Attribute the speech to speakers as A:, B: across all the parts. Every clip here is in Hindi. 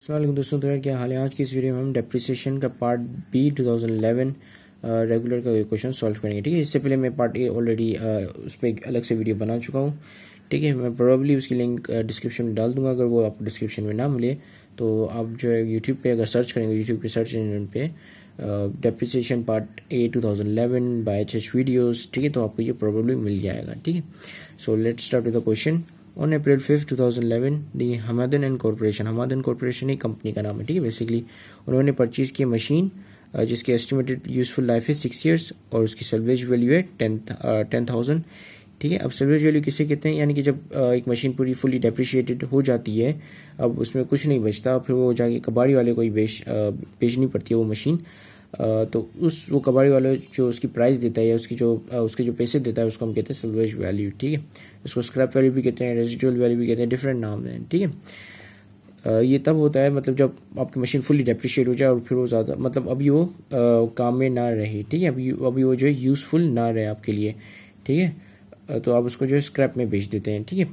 A: अस्सलाम दोस्तों, तो यार क्या हाल है। आज की इस वीडियो में हम डेप्रिसिएशन का पार्ट बी 2011 रेगुलर का क्वेश्चन सॉल्व करेंगे। ठीक है, इससे पहले मैं पार्ट ए ऑलरेडी उस पर एक अलग से वीडियो बना चुका हूँ। ठीक है, मैं प्रोबेबली उसकी लिंक डिस्क्रिप्शन में डाल दूंगा। अगर वो आपको डिस्क्रिप्शन में ना मिले तो आप जो है यूट्यूब पे अगर सर्च करेंगे, यूट्यूब के सर्च इंजन पे depreciation part A 2011 by H videos, ठीक है, तो आपको ये प्रोबेबली मिल जाएगा। ठीक है, so let's start with the question. On April 5 2011 the Hamdan and corporation, Hamdan corporation एक कंपनी का नाम है। ठीक है, बेसिकली उन्होंने परचेज की मशीन जिसकी एस्टिमेटेड यूजफुल लाइफ है 6 ईयर्स और उसकी सल्वेज वैल्यू है 10,000। ठीक है, अब सल्वेज वैल्यू किसे कहते हैं, यानी कि जब एक मशीन पूरी फुली डेप्रिशिएटेड हो जाती है, अब उसमें कुछ नहीं बचता, फिर वो जाके कबाड़ी वाले को ही बेचनी पड़ती है वो मशीन। तो वो कबाड़ी वाला जो उसकी प्राइस देता है या उसके जो पैसे देता है उसको हम कहते हैं सल्वेज वैल्यू। ठीक है, इसको स्क्रैप वैल्यू भी कहते हैं, रेजिडुअल वैल्यू भी कहते हैं, डिफरेंट नाम है। ठीक है, ये तब होता है मतलब जब आपकी मशीन फुली डेप्रिशिएट हो जाए और फिर वो ज़्यादा मतलब अभी वो काम में ना रहे। ठीक है, अभी वो जो है यूज़फुल ना रहे आपके लिए। ठीक है, तो आप उसको जो है स्क्रैप में बेच देते हैं। ठीक है,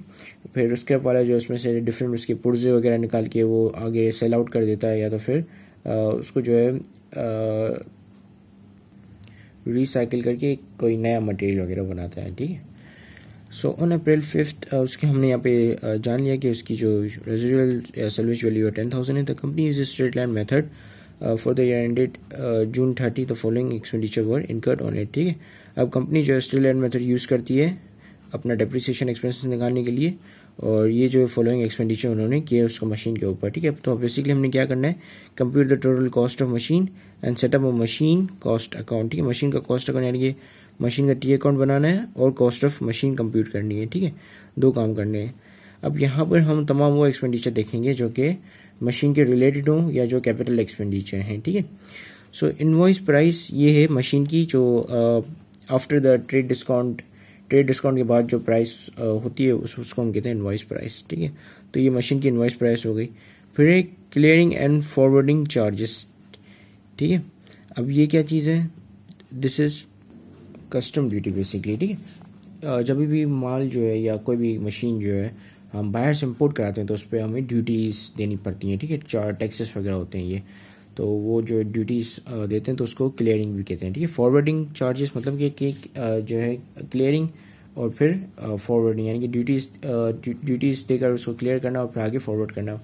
A: फिर स्क्रैप वाला जो उसमें से डिफरेंट उसके पुर्जे वगैरह निकाल के वो आगे सेल आउट कर देता है, या तो फिर उसको जो है रिसाइकिल करके कोई नया मटेरियल वगैरह बनाता है। ठीक है, सो ऑन अप्रैल 5 उसके हमने यहाँ पे जान लिया कि उसकी जो रेजिडुअल सल्वेज वैल्यू है 10,000 है। The company use straight line method for the year ended June 30 the following expenditure were incurred on it. ठीक है, अब कंपनी जो है स्ट्रेट लाइन मेथड यूज़ करती है अपना डेप्रिसिएशन एक्सपेंसेस निकालने के लिए, और ये जो फॉलोइंग एक्सपेंडिचर उन्होंने किए उसको मशीन के ऊपर। ठीक है, तो बेसिकली हमने क्या करना है, compute the total cost of machine and setup a machine cost account. ठीक है, मशीन का कॉस्ट अकाउंट यानी कि मशीन का टी अकाउंट बनाना है और कॉस्ट ऑफ मशीन कंप्यूट करनी है। ठीक है, दो काम करने हैं। अब यहाँ पर हम तमाम वो एक्सपेंडिचर देखेंगे जो कि मशीन के रिलेटेड हो या जो कैपिटल एक्सपेंडिचर हैं। ठीक है, सो इनवॉइस प्राइस ये है मशीन की जो आफ्टर द ट्रेड डिस्काउंट के बाद जो प्राइस होती है उसको हम कहते हैं इनवॉइस प्राइस। ठीक है, तो ये मशीन की इनवॉइस प्राइस हो गई। फिर एक क्लियरिंग एंड फॉरवर्डिंग चार्जेस। ठीक है, अब ये क्या चीज़ है, this is custom duty basically. ठीक है, जब भी माल जो है या कोई भी मशीन जो है हम बाहर से इम्पोर्ट कराते हैं तो उस पर हमें ड्यूटीज़ देनी पड़ती हैं। ठीक है, चार टैक्सेस वगैरह होते हैं ये, तो वो जो ड्यूटीज़ देते हैं तो उसको क्लियरिंग भी कहते हैं। ठीक है, फॉरवर्डिंग चार्जेस मतलब कि जो है क्लियरिंग और फिर फॉरवर्डिंग, यानी कि ड्यूटीज़ देकर उसको क्लियर करना और फिर आगे फॉरवर्ड करना,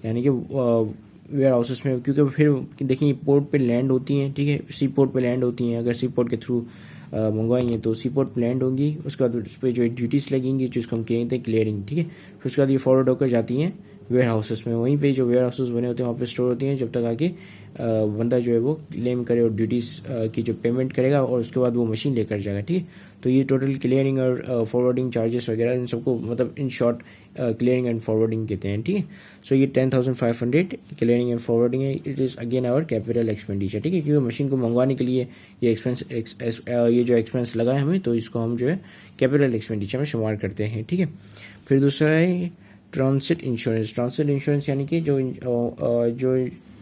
A: यानी कि वेयर हाउसेस में, क्योंकि फिर देखिए पोर्ट पे लैंड होती हैं। ठीक है, सी पोर्ट पे लैंड होती हैं, अगर सी पोर्ट के थ्रू मंगवाई हैं तो सी पोर्ट पे लैंड होंगी, उसके बाद उस पर जो ड्यूटीज़ लगेंगी जिसको हम कहते हैं क्लियरिंग। ठीक है, फिर उसके बाद ये फॉरवर्ड होकर जाती हैं वेयर हाउसेस में, वहीं पे जो वेयर हाउसेस बने होते हैं वहाँ पे स्टोर होती हैं जब तक आगे बंदा जो है वो क्लेम करे और ड्यूटीज़ की जो पेमेंट करेगा और उसके बाद वो मशीन लेकर जाएगा। ठीक है, तो ये टोटल क्लियरिंग और फॉरवर्डिंग चार्जेस वगैरह इन सबको मतलब in short clearing and forwarding कहते हैं। ठीक है, सो ये 10,500 क्लियरिंग एंड फॉरवर्डिंग है। It is again our capital expenditure. ठीक है, क्योंकि मशीन को मंगवाने के लिए ये ये जो एक्सपेंस लगा है हमें, तो इसको हम जो है कैपिटल एक्सपेंडिचर में शुमार करते हैं। ठीक है, फिर दूसरा है ट्रांसिट इंश्योरेंस। ट्रांसिट इंश्योरेंस यानी कि जो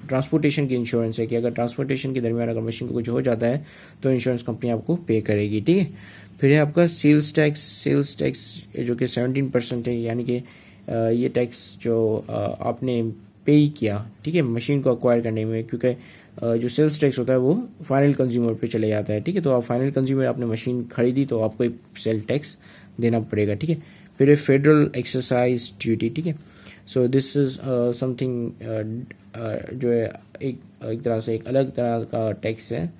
A: ट्रांसपोर्टेशन की इंश्योरेंस है कि अगर ट्रांसपोर्टेशन के दरमियान अगर मशीन को कुछ हो जाता है तो इंश्योरेंस कंपनी आपको पे करेगी। ठीक है, फिर है आपका सेल्स टैक्स जो कि 17% है, यानी कि ये टैक्स जो आपने पे किया, ठीक है, मशीन को अक्वायर करने में, क्योंकि जो सेल्स टैक्स होता है वो फाइनल कंज्यूमर पे चले जाता है। ठीक है, तो आप फाइनल कंज्यूमर आपने मशीन खरीदी तो आपको एक सेल टैक्स देना पड़ेगा। ठीक है, फिर है फेडरल एक्सरसाइज ड्यूटी। ठीक है, सो दिस इज समथिंग जो है एक तरह से एक अलग तरह का टैक्स है।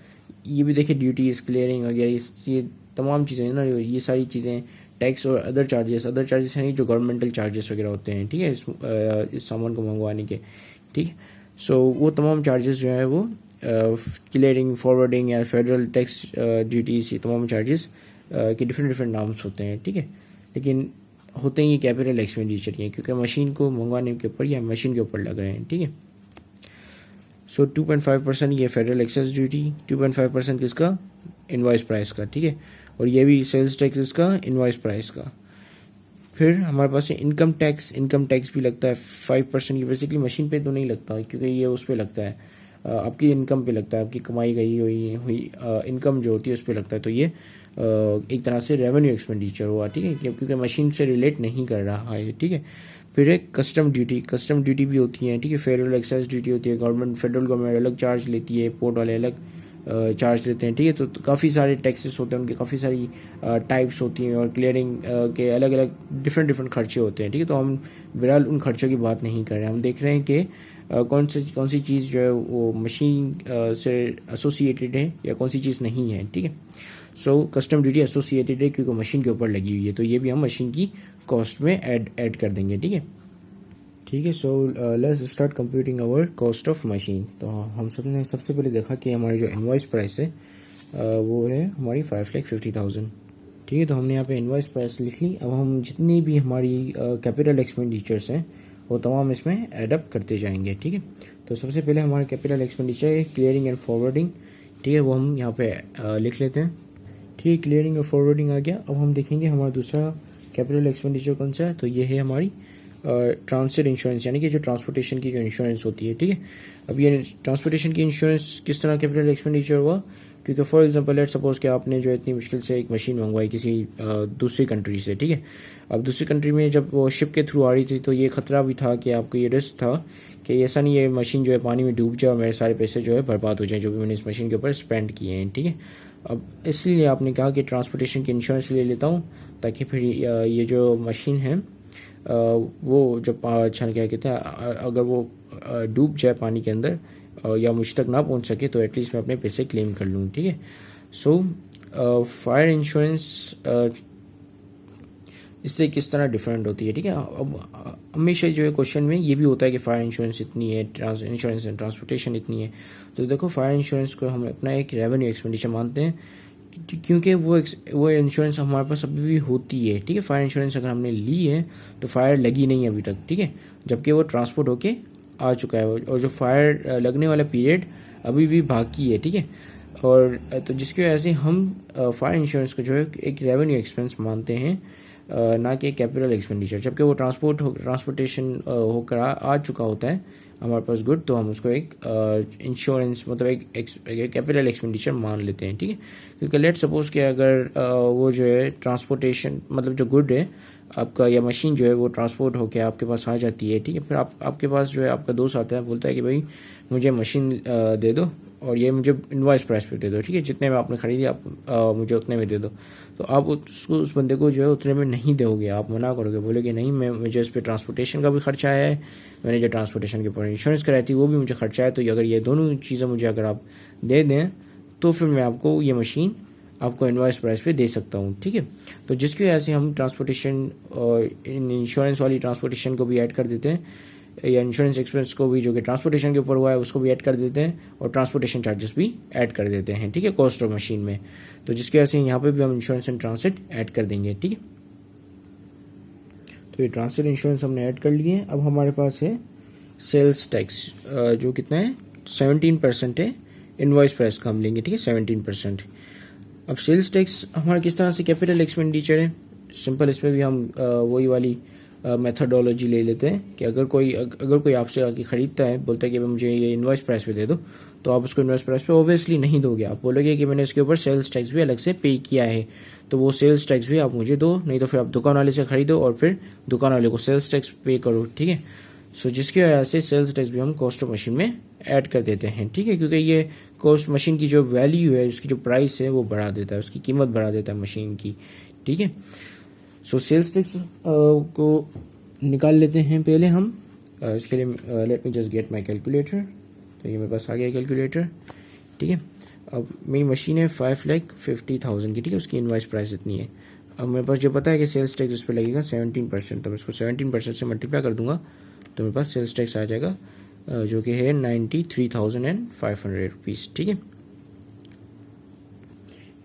A: ये भी देखिए ड्यूटीज क्लियरिंग वगैरह ये तमाम चीज़ें ना, ये सारी चीज़ें टैक्स और अदर चार्जेस हैं जो गवर्नमेंटल चार्जेस वगैरह होते हैं। ठीक है, इस सामान को मंगवाने के। ठीक है, सो वो तमाम चार्जेस जो है वो क्लियरिंग फॉरवर्डिंग या फेडरल टैक्स ड्यूटीज, ये तमाम चार्जेस के डिफरेंट नाम्स होते हैं। ठीक है, लेकिन होते हैं ये कैपिटल एक्सपेंडिचर ही है, क्योंकि मशीन को मंगवाने के ऊपर या मशीन के ऊपर लग रहे हैं। ठीक है, सो 2.5% ये फेडरल एक्साइज ड्यूटी, 2.5% किसका, इनवॉइस प्राइस का। ठीक है, और ये भी सेल्स टैक्स इसका इनवॉइस प्राइस का। फिर हमारे पास है इनकम टैक्स भी लगता है 5% की। बेसिकली मशीन पे तो नहीं लगता क्योंकि ये उस पर लगता है, आपकी इनकम पे लगता है, आपकी कमाई गई हुई इनकम जो होती है उस पर लगता है। तो ये एक तरह से रेवेन्यू एक्सपेंडिचर हुआ। ठीक है, क्योंकि मशीन से रिलेट नहीं कर रहा है। ठीक है, फिर एक कस्टम ड्यूटी भी होती है, ठीक है। फेडरल एक्साइज ड्यूटी होती है, फेडरल गवर्नमेंट अलग चार्ज लेती है, पोर्ट वाले अलग चार्ज लेते हैं, ठीक है। तो काफ़ी सारे टैक्सेस होते हैं, उनके काफ़ी सारी टाइप्स होती हैं और क्लियरिंग के अलग अलग डिफरेंट खर्चे होते हैं, ठीक है। तो हम बहरहाल उन खर्चों की बात नहीं कर रहे हैं, हम देख रहे हैं कि कौन सी चीज़ जो है वो मशीन से एसोसिएटेड है या कौन सी चीज़ नहीं है, ठीक है। सो कस्टम ड्यूटी एसोसिएटेड है क्योंकि मशीन के ऊपर लगी हुई है, तो ये भी हम मशीन की कॉस्ट में ऐड कर देंगे, ठीक है। ठीक है, so let's start computing our cost of machine. तो हम सब ने सबसे पहले देखा कि हमारी जो इनवॉइस प्राइस है वो है हमारी 5,50,000, ठीक है। तो हमने यहाँ पे इनवॉइस प्राइस लिख ली। अब हम जितनी भी हमारी कैपिटल एक्सपेंडिचर्स हैं वो तमाम इसमें एडअप करते जाएंगे, ठीक है। तो सबसे पहले हमारा कैपिटल एक्सपेंडिचर है क्लियरिंग एंड फॉरवर्डिंग, ठीक है, वो हम यहाँ पे लिख लेते हैं, ठीक है। क्लियरिंग और फॉरवर्डिंग आ गया। अब हम देखेंगे हमारा दूसरा कैपिटल एक्सपेंडिचर कौन सा है, तो ये है हमारी ट्रांसपोर्ट इंश्योरेंस, यानी कि जो ट्रांसपोर्टेशन की जो इंश्योरेंस होती है, ठीक है। अब ये ट्रांसपोर्टेशन की इंश्योरेंस किस तरह कैपिटल एक्सपेंडिचर हुआ, क्योंकि फॉर एग्जांपल लेट सपोज कि आपने जो इतनी मुश्किल से एक मशीन मंगवाई किसी दूसरी कंट्री से, ठीक है। अब दूसरी कंट्री में जब वो शिप के थ्रू आ रही थी तो ये खतरा भी था कि आपको ये रिस्क था कि ऐसा नहीं ये मशीन जो है पानी में डूब जाए और मेरे सारे पैसे जो है बर्बाद हो जाए जो भी मैंने इस मशीन के ऊपर स्पेंड किए हैं, ठीक है। अब इसलिए आपने कहा कि ट्रांसपोर्टेशन की इंश्योरेंस ले लेता हूँ ताकि फिर ये जो मशीन है वो जब अच्छा क्या कहते हैं अगर वो डूब जाए पानी के अंदर या मुझ तक ना पहुंच सके तो एटलीस्ट मैं अपने पैसे क्लेम कर लूँ, ठीक है। सो फायर इंश्योरेंस इससे किस तरह डिफरेंट होती है, ठीक है। अब हमेशा जो है क्वेश्चन में ये भी होता है कि फायर इंश्योरेंस इतनी है, इंश्योरेंस एंड ट्रांसपोर्टेशन इतनी है। तो देखो फायर इंश्योरेंस को हम अपना एक रेवेन्यू एक्सपेंडिचर मानते हैं क्योंकि वो इंश्योरेंस हमारे पास अभी भी होती है, ठीक है। फायर इंश्योरेंस अगर हमने ली है तो फायर लगी नहीं है अभी तक, ठीक है, जबकि वो ट्रांसपोर्ट होके आ चुका है और जो फायर लगने वाला पीरियड अभी भी बाकी है, ठीक है। और तो जिसकी वजह से हम फायर इंश्योरेंस को जो है एक रेवेन्यू एक्सपेंस मानते हैं ना कि कैपिटल एक्सपेंडिचर, जबकि वो ट्रांसपोर्टेशन होकर आ चुका होता है हमारे पास गुड, तो हम उसको एक इंश्योरेंस मतलब एक कैपिटल एक्सपेंडिचर मान लेते हैं, ठीक है। क्योंकि लेट सपोज कि अगर वो जो है ट्रांसपोर्टेशन मतलब जो गुड है आपका या मशीन जो है वो ट्रांसपोर्ट होकर आपके पास आ जाती है, ठीक है। फिर आपके पास जो है आपका दोस्त आता है बोलता है कि भाई मुझे मशीन दे दो और ये मुझे इनवॉइस प्राइस पे दे दो, ठीक है, जितने में आपने खरीदी आप मुझे उतने में दे दो। तो आप उस बंदे को जो है उतने में नहीं दोगे, आप मना करोगे, बोलोगे नहीं मुझे इस पर ट्रांसपोर्टेशन का भी खर्चा आया है, मैंने जो ट्रांसपोर्टेशन के ऊपर इंश्योरेंस कराई थी वो भी मुझे खर्चा है, तो अगर ये दोनों चीज़ें मुझे अगर आप दे दें तो फिर मैं आपको ये मशीन आपको इनवॉइस प्राइस पे दे सकता हूँ, ठीक है। तो जिसकी वजह से हम ट्रांसपोर्टेशन और इंश्योरेंस वाली ट्रांसपोर्टेशन को भी ऐड कर देते हैं या इंश्योरेंस एक्सपेंस को भी जो कि ट्रांसपोर्टेशन के ऊपर हुआ है उसको भी ऐड कर देते हैं और ट्रांसपोर्टेशन चार्जेस भी ऐड कर देते हैं, ठीक है, कॉस्ट ऑफ मशीन में। तो जिसकी वजह से यहाँ पे भी हम इंश्योरेंस एंड ट्रांसिट ऐड कर देंगे, ठीक है। तो ये ट्रांसिट इंश्योरेंस हमने ऐड कर लिए। अब हमारे पास है सेल्स टैक्स जो कितना है 17% है, इनवॉइस प्राइस का हम लेंगे, ठीक है, 17%। अब सेल्स टैक्स हमारा किस तरह से कैपिटल एक्सपेंडिचर है, सिंपल इसमें भी हम वही वाली मेथडोलॉजी ले लेते हैं कि अगर कोई आपसे आके खरीदता है बोलता है कि मुझे ये इनवॉइस प्राइस पे दे दो, तो आप उसको इनवॉइस प्राइस पे ऑब्वियसली नहीं दोगे, आप बोलोगे कि मैंने इसके ऊपर सेल्स टैक्स भी अलग से पे किया है, तो वो सेल्स टैक्स भी आप मुझे दो, नहीं तो फिर आप दुकान वाले से खरीदो और फिर दुकान वाले को सेल्स टैक्स पे करो, ठीक है। सो जिसकी वजह से सेल्स टैक्स भी हम कॉस्ट ऑफ मशीन में ऐड कर देते हैं, ठीक है, क्योंकि ये कॉस्ट मशीन की जो वैल्यू है उसकी जो प्राइस है वो बढ़ा देता है, उसकी कीमत बढ़ा देता है मशीन की, ठीक है। सो सेल्स टैक्स को निकाल लेते हैं पहले हम। इसके लिए let me just get my calculator. तो ये मेरे पास आ गया कैलकुलेटर, ठीक है। अब मेरी मशीन है 5,50,000 की, ठीक है, उसकी इनवॉइस प्राइस इतनी है। अब मेरे पास जो पता है कि सेल्स टैक्स उस पर लगेगा 17%, तो मैं इसको 17% से मल्टीप्लाई कर दूंगा तो मेरे पास सेल्स टैक्स आ जाएगा जो कि है 93,500 रुपीज़, ठीक है।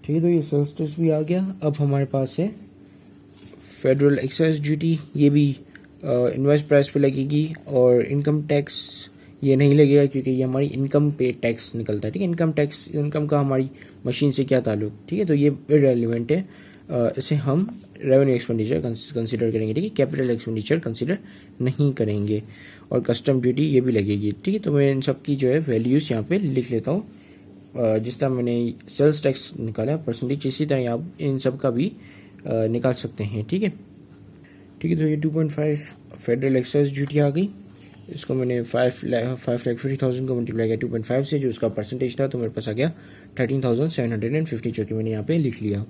A: ठीक है, तो ये सेल्स टैक्स भी आ गया। अब हमारे पास है फेडरल एक्साइज ड्यूटी, ये भी इनवॉइस प्राइस पे लगेगी, और इनकम टैक्स ये नहीं लगेगा क्योंकि ये हमारी इनकम पे टैक्स निकलता है, ठीक है। इनकम का हमारी मशीन से क्या ताल्लुक, ठीक है, तो ये इररिलेवेंट है, इसे हम रेवेन्यू एक्सपेंडिचर कंसिडर करेंगे, ठीक है, कैपिटल एक्सपेंडिचर कंसिडर नहीं करेंगे। और कस्टम ड्यूटी ये भी लगेगी, ठीक है। तो मैं इन सब की जो है वैल्यूज यहाँ पे लिख लेता हूँ। जिस तरह मैंने सेल्स टैक्स निकाला परसेंटेज, इसी तरह आप इन सब का भी निकाल सकते हैं, ठीक है। ठीक है। तो ये 2.5 फेडरल एक्साइज ड्यूटी आ गई। इसको मैंने 5,50,000 को मल्टीप्लाई किया 2.5 से, जो उसका परसेंटेज था, तो मेरे पास आ गया 13,750, जो कि मैंने यहाँ पे लिख लिया।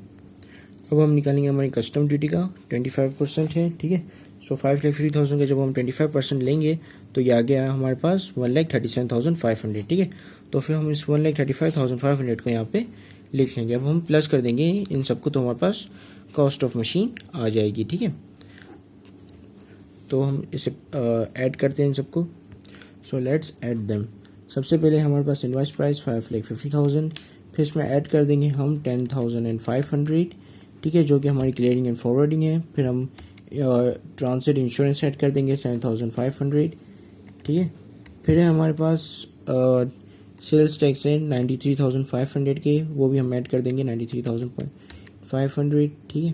A: अब हम निकालेंगे हमारी कस्टम ड्यूटी का 25% है, ठीक है। सो 5,50,000 का जब हम 25% लेंगे तो ये आ गया हमारे पास 1,37,500, ठीक है। तो फिर हम इस 1,35,500 को यहाँ पे लिख लेंगे। अब हम प्लस कर देंगे इन सबको, तो हमारे पास कॉस्ट ऑफ मशीन आ जाएगी, ठीक है। तो हम इसे ऐड करते हैं इन सबको। So let's add them. सबसे पहले हमारे पास इनवॉइस प्राइस 5,50,000, फिर इसमें ऐड कर देंगे हम 10,500, ठीक है, जो कि हमारी क्लियरिंग एंड फॉरवर्डिंग है। फिर हम ट्रांसिट इंश्योरेंस ऐड कर देंगे 7,500, ठीक है। फिर है हमारे पास सेल्स टैक्स है 93,500 के, वो भी हम ऐड कर देंगे 93,500, ठीक है।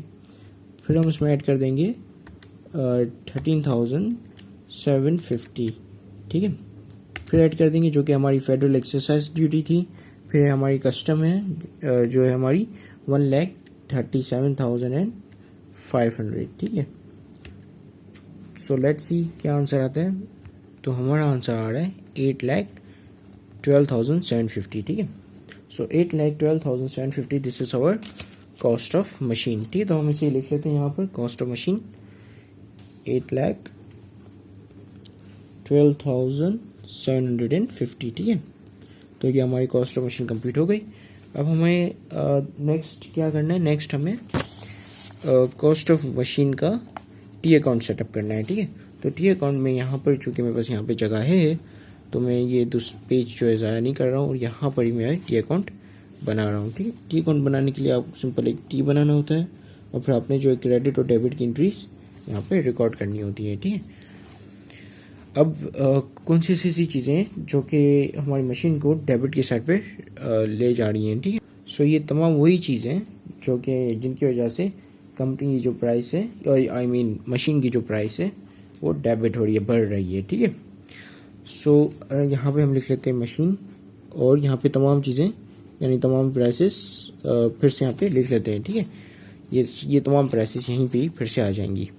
A: फिर हम इसमें ऐड कर देंगे 13,750, ठीक है। फिर ऐड कर देंगे जो कि हमारी फेडरल एक्सरसाइज ड्यूटी थी। फिर हमारी कस्टम है जो है हमारी 1,37,500, ठीक है। सो लेट्स सी क्या आंसर आता है। तो हमारा आंसर आ रहा है 8,12,750, ठीक है। So 8,12,750 this is our cost of machine, ठीक है। तो हम इसे लिख लेते हैं यहाँ पर, कॉस्ट ऑफ मशीन 8,12,750, ठीक है। तो ये हमारी कॉस्ट ऑफ मशीन कंप्लीट हो गई। अब हमें नेक्स्ट क्या करना है, नेक्स्ट हमें कॉस्ट ऑफ मशीन का टी अकाउंट सेटअप करना है, ठीक है। तो टी अकाउंट में यहाँ पर चूंकि मेरे पास यहाँ पे जगह है, तो मैं ये पेज जो है ज़ाया नहीं कर रहा हूँ और यहाँ पर ही मैं टी अकाउंट बना रहा हूँ, ठीक है। टी अकाउंट बनाने के लिए आप सिंपल एक टी बनाना होता है और फिर आपने जो क्रेडिट और डेबिट की एंट्रीज यहाँ पे रिकॉर्ड करनी होती है, ठीक है। अब कौन सी ऐसी चीज़ें हैं जो कि हमारी मशीन को डेबिट की साइड पे ले जा रही हैं, ठीक है। सो ये तमाम वही चीज़ें जो कि जिनकी वजह से कंपनी की जो प्राइस है, आई मीन मशीन की जो प्राइस है, वो डेबिट हो रही है, बढ़ रही है, ठीक है। सो यहाँ पे हम लिख लेते हैं मशीन, और यहाँ पे तमाम चीज़ें यानी तमाम प्राइसेस फिर से यहाँ पे लिख लेते हैं, ठीक है। ये तमाम प्राइसेस यहीं पे फिर से आ जाएंगी।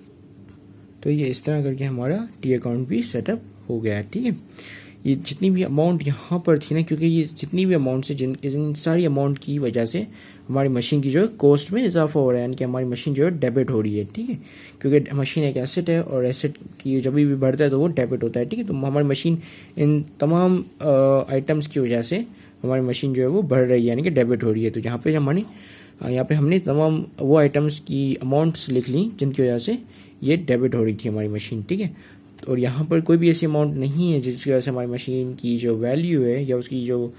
A: तो ये इस तरह करके हमारा टी अकाउंट भी सेटअप हो गया है, ठीक है। ये जितनी भी अमाउंट यहाँ पर थी ना, क्योंकि ये जितनी भी अमाउंट से जिन सारी अमाउंट की वजह से हमारी मशीन की जो है कॉस्ट में इजाफा हो रहा है, यानी कि हमारी मशीन जो है डेबिट हो रही है, ठीक है। क्योंकि मशीन एक एसेट है और एसेट की जब भी बढ़ता है तो वो डेबिट होता है, ठीक है। तो हमारी मशीन इन तमाम आइटम्स की वजह से हमारी मशीन जो है वो बढ़ रही है, यानी कि डेबिट हो रही है। तो यहाँ पे हमने तमाम वो आइटम्स की अमाउंट्स लिख ली जिनकी वजह से ये डेबिट हो रही थी हमारी मशीन, ठीक है। और यहाँ पर कोई भी ऐसी अमाउंट नहीं है जिसकी वजह से हमारी मशीन की जो वैल्यू है या उसकी जो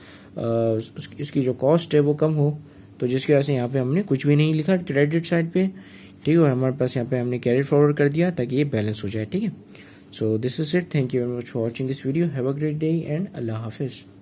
A: कॉस्ट है वो कम हो, तो जिसकी वजह से यहाँ पे हमने कुछ भी नहीं लिखा क्रेडिट साइड पे, ठीक है। और हमारे पास यहाँ पे हमने कैरी फॉरवर्ड कर दिया ताकि ये बैलेंस हो जाए, ठीक है। So this is it, thank you very much for watching this video, have a great day and अल्लाह हाफिज़।